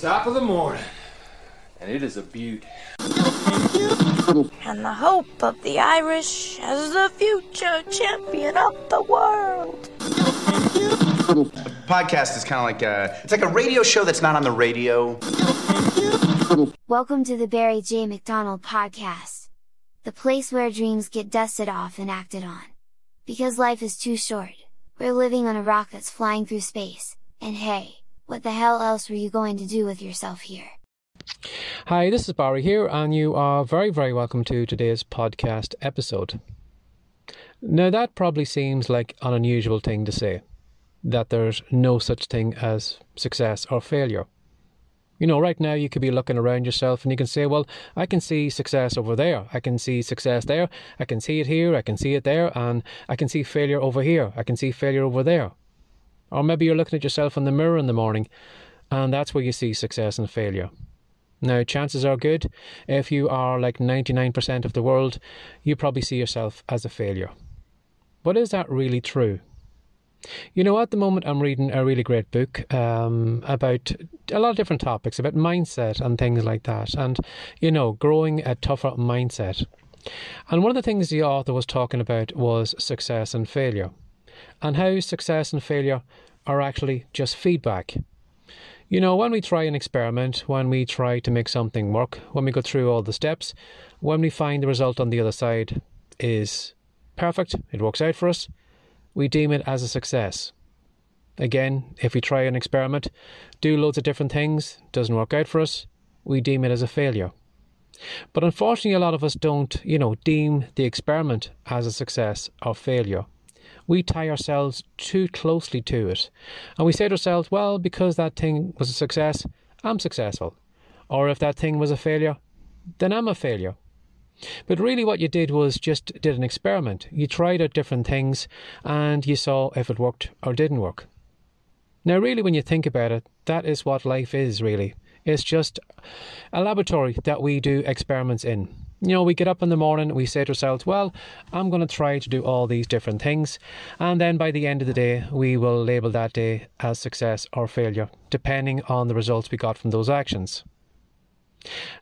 Top of the morning, and it is a beaut. And the hope of the Irish as the future champion of the world. A podcast is kind of like it's like a radio show that's not on the radio. Welcome to the Barry J. McDonald podcast. The place where dreams get dusted off and acted on. Because life is too short. We're living on a rock that's flying through space, and hey, what the hell else were you going to do with yourself here? Hi, this is Barry here, and you are very, very welcome to today's podcast episode. Now, that probably seems like an unusual thing to say, that there's no such thing as success or failure. You know, right now you could be looking around yourself and you can say, well, I can see success over there, I can see success there, I can see it here, I can see it there, and I can see failure over here, I can see failure over there. Or maybe you're looking at yourself in the mirror in the morning, and that's where you see success and failure. Now, chances are good, if you are like 99% of the world, you probably see yourself as a failure. But is that really true? You know, at the moment I'm reading a really great book about a lot of different topics, about mindset and things like that, and, you know, growing a tougher mindset. And one of the things the author was talking about was success and failure, and how success and failure are actually just feedback. You know, when we try an experiment, when we try to make something work, when we go through all the steps, when we find the result on the other side is perfect, it works out for us, we deem it as a success. Again, if we try an experiment, do loads of different things, doesn't work out for us, we deem it as a failure. But unfortunately, a lot of us don't, deem the experiment as a success or failure. We tie ourselves too closely to it. And we say to ourselves, well, because that thing was a success, I'm successful. Or if that thing was a failure, then I'm a failure. But really what you did was just did an experiment. You tried out different things and you saw if it worked or didn't work. Now really when you think about it, that is what life is really. It's just a laboratory that we do experiments in. You know, we get up in the morning, we say to ourselves, well, I'm going to try to do all these different things. And then by the end of the day, we will label that day as success or failure, depending on the results we got from those actions.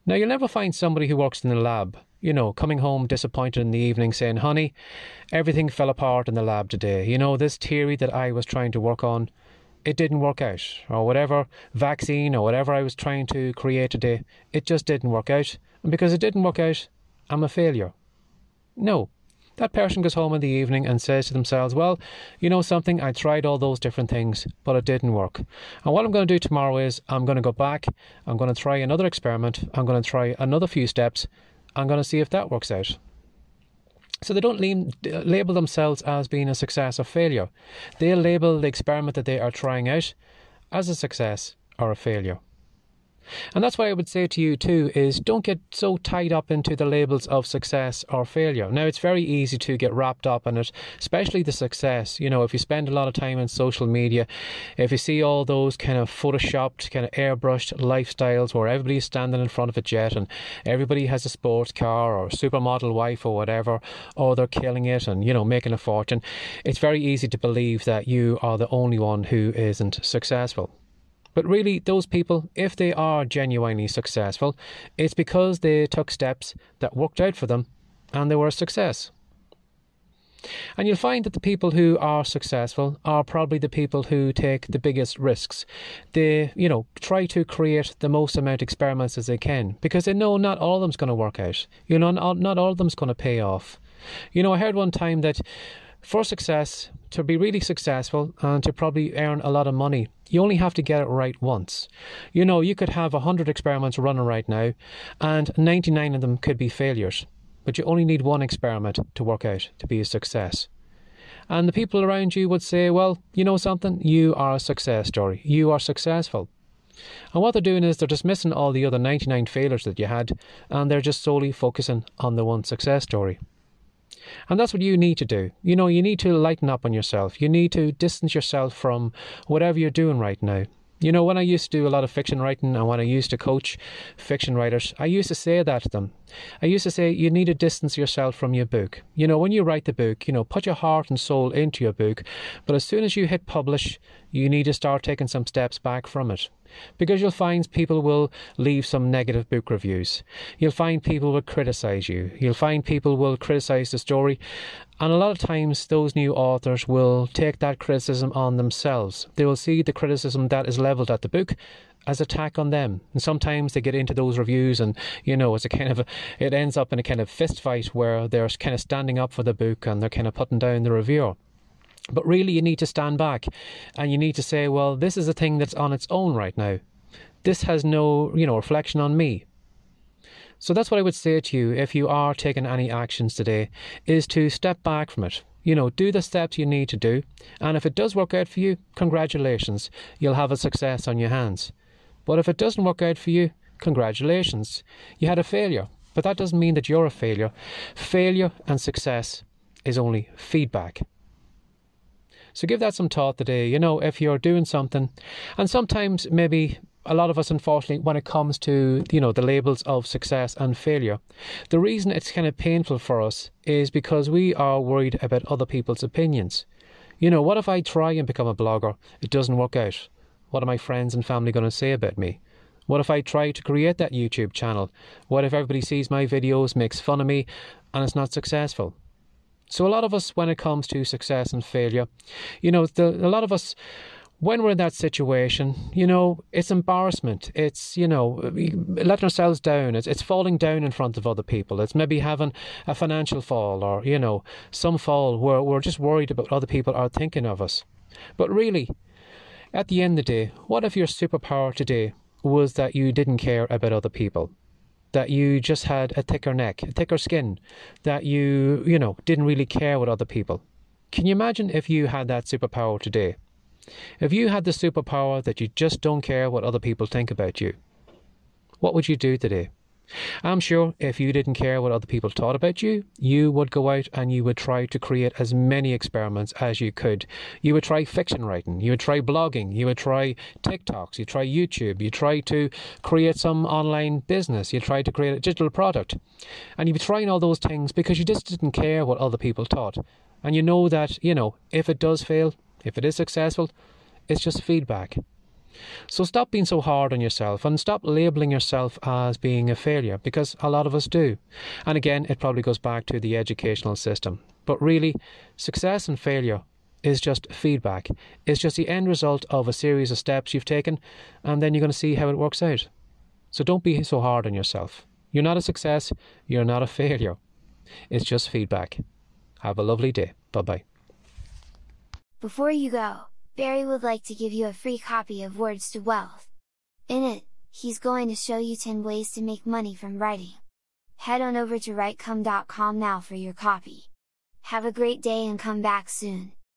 Now, you'll never find somebody who works in the lab, coming home disappointed in the evening saying, honey, everything fell apart in the lab today. You know, this theory that I was trying to work on, it didn't work out. Or whatever vaccine or whatever I was trying to create today, it just didn't work out. And because it didn't work out, I'm a failure. No. That person goes home in the evening and says to themselves, well, you know something, I tried all those different things, but it didn't work. And what I'm going to do tomorrow is I'm going to go back, I'm going to try another experiment, I'm going to try another few steps, I'm going to see if that works out. So they don't label themselves as being a success or failure. They label the experiment that they are trying out as a success or a failure. And that's why I would say to you too is don't get so tied up into the labels of success or failure. Now, it's very easy to get wrapped up in it, especially the success. You know, if you spend a lot of time on social media, if you see all those kind of photoshopped, kind of airbrushed lifestyles where everybody's standing in front of a jet and everybody has a sports car or a supermodel wife or whatever, or they're killing it and, making a fortune, it's very easy to believe that you are the only one who isn't successful. But really, those people, if they are genuinely successful, it's because they took steps that worked out for them and they were a success. And you'll find that the people who are successful are probably the people who take the biggest risks. They, try to create the most amount of experiments as they can because they know not all of them's going to work out. Not all of them's going to pay off. I heard one time that for success, to be really successful and to probably earn a lot of money, you only have to get it right once. You could have 100 experiments running right now and 99 of them could be failures. But you only need one experiment to work out to be a success. And the people around you would say, well, you know something? You are a success story. You are successful. And what they're doing is they're dismissing all the other 99 failures that you had and they're just solely focusing on the one success story. And that's what you need to do. You need to lighten up on yourself. You need to distance yourself from whatever you're doing right now. When I used to do a lot of fiction writing and when I used to coach fiction writers, I used to say that to them. I used to say, you need to distance yourself from your book. When you write the book, put your heart and soul into your book. But as soon as you hit publish, you need to start taking some steps back from it. Because you'll find people will leave some negative book reviews. You'll find people will criticise you. You'll find people will criticise the story. And a lot of times those new authors will take that criticism on themselves. They will see the criticism that is levelled at the book as attack on them. And sometimes they get into those reviews and, it's a kind of, it ends up in a kind of fist fight where they're kind of standing up for the book and they're kind of putting down the reviewer. But really you need to stand back and you need to say, well, this is a thing that's on its own right now. This has no, reflection on me. So that's what I would say to you if you are taking any actions today, is to step back from it. Do the steps you need to do. And if it does work out for you, congratulations. You'll have a success on your hands. But if it doesn't work out for you, congratulations. You had a failure. But that doesn't mean that you're a failure. Failure and success is only feedback. So give that some thought today, if you're doing something. And sometimes maybe a lot of us, unfortunately, when it comes to, the labels of success and failure, the reason it's kind of painful for us is because we are worried about other people's opinions. What if I try and become a blogger? It doesn't work out. What are my friends and family going to say about me? What if I try to create that YouTube channel? What if everybody sees my videos, makes fun of me, and it's not successful? So a lot of us, when it comes to success and failure, a lot of us, when we're in that situation, it's embarrassment. It's, letting ourselves down. It's falling down in front of other people. It's maybe having a financial fall or, some fall where we're just worried about what other people are thinking of us. But really, at the end of the day, what if your superpower today was that you didn't care about other people? That you just had a thicker neck, a thicker skin, that you didn't really care what other people. Can you imagine if you had that superpower today? If you had the superpower that you just don't care what other people think about you, what would you do today? I'm sure if you didn't care what other people thought about you, you would go out and you would try to create as many experiments as you could. You would try fiction writing, you would try blogging, you would try TikToks, you try YouTube, you try to create some online business, you try to create a digital product. And you'd be trying all those things because you just didn't care what other people thought. And you know that, if it does fail, if it is successful, it's just feedback. So stop being so hard on yourself and stop labelling yourself as being a failure, because a lot of us do. And again, it probably goes back to the educational system. But really, success and failure is just feedback. It's just the end result of a series of steps you've taken, and then you're going to see how it works out. So don't be so hard on yourself. You're not a success. You're not a failure. It's just feedback. Have a lovely day. Bye-bye. Before you go, Barry would like to give you a free copy of Words to Wealth. In it, he's going to show you 10 ways to make money from writing. Head on over to writecome.com now for your copy. Have a great day and come back soon.